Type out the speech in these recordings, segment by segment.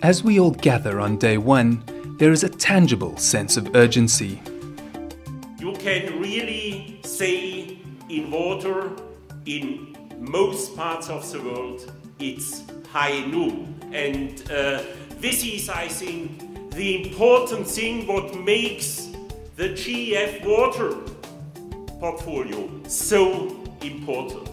As we all gather on day one, there is a tangible sense of urgency. You can really say in water, in most parts of the world, it's high noon. And this is, I think, the important thing what makes the GEF water portfolio so important.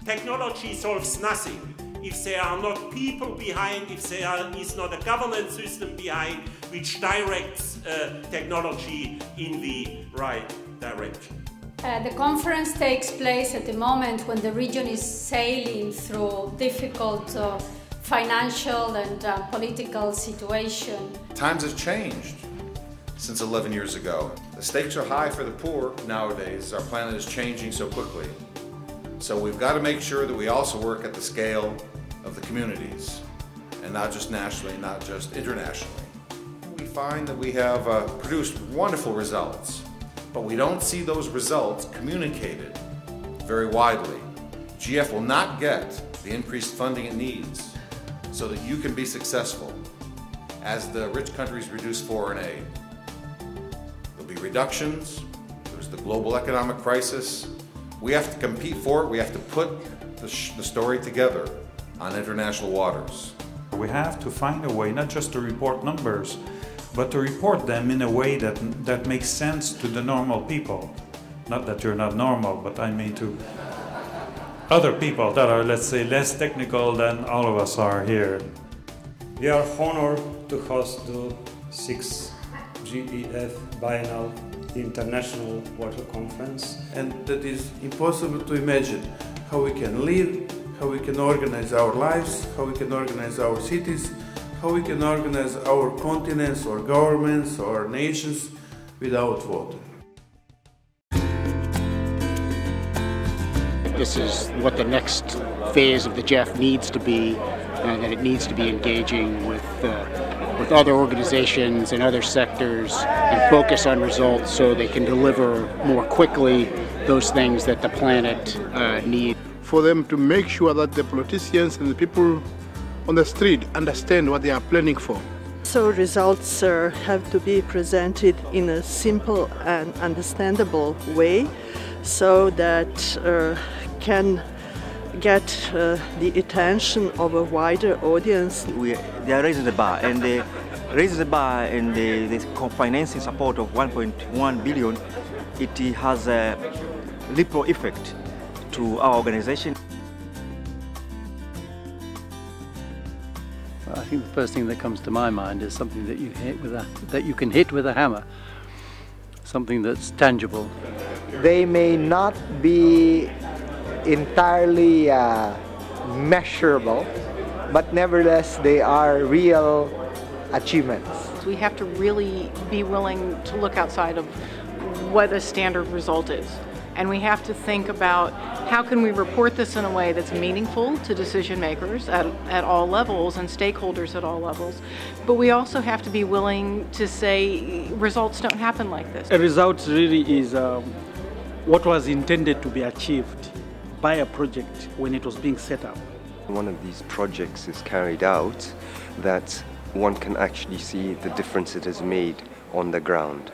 Technology solves nothing if there are not people behind, if there is not a governance system behind which directs technology in the right direction. The conference takes place at the moment when the region is sailing through difficult financial and political situation. Times have changed since 11 years ago. The stakes are high for the poor nowadays. Our planet is changing so quickly. So we've got to make sure that we also work at the scale of the communities, and not just nationally, not just internationally. We find that we have produced wonderful results, but we don't see those results communicated very widely. GEF will not get the increased funding it needs so that you can be successful as the rich countries reduce foreign aid. There'll be reductions, there's the global economic crisis. We have to compete for it, we have to put the story together on international waters. We have to find a way not just to report numbers, but to report them in a way that makes sense to the normal people. Not that you're not normal, but I mean to other people that are, let's say, less technical than all of us are here. We are honored to host the 6th GEF Biennial International Water Conference. And that is impossible to imagine how we can live, how we can organize our lives, how we can organize our cities, how we can organize our continents or governments or nations without water. This is what the next phase of the GEF needs to be, and that it needs to be engaging with other organizations and other sectors and focus on results so they can deliver more quickly those things that the planet needs. For them to make sure that the politicians and the people on the street understand what they are planning for. So results have to be presented in a simple and understandable way so that can get the attention of a wider audience. They are raising the bar, and they raise the bar, and the financing support of 1.1 billion, it has a ripple effect to our organization. Well, I think the first thing that comes to my mind is something that you can hit with a hammer, something that's tangible. They may not be entirely measurable, but nevertheless they are real achievements. We have to really be willing to look outside of what a standard result is. And we have to think about how can we report this in a way that's meaningful to decision makers at all levels and stakeholders at all levels. But we also have to be willing to say results don't happen like this. A result really is what was intended to be achieved by a project when it was being set up. One of these projects is carried out that one can actually see the difference it has made on the ground.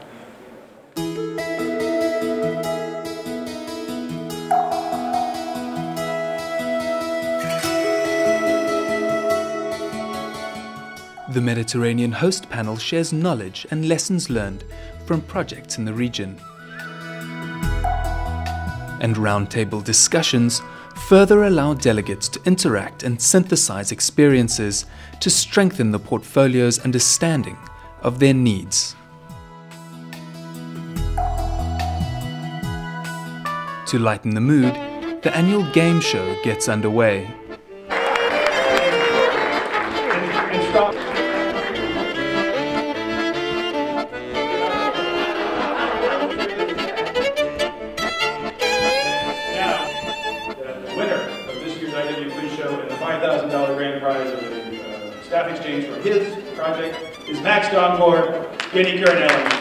The Mediterranean Host Panel shares knowledge and lessons learned from projects in the region. And roundtable discussions further allow delegates to interact and synthesize experiences to strengthen the portfolio's understanding of their needs. To lighten the mood, the annual game show gets underway. IWC show and the $5,000 grand prize of the staff exchange for his project is Max Doncourt, Guinea Coronel.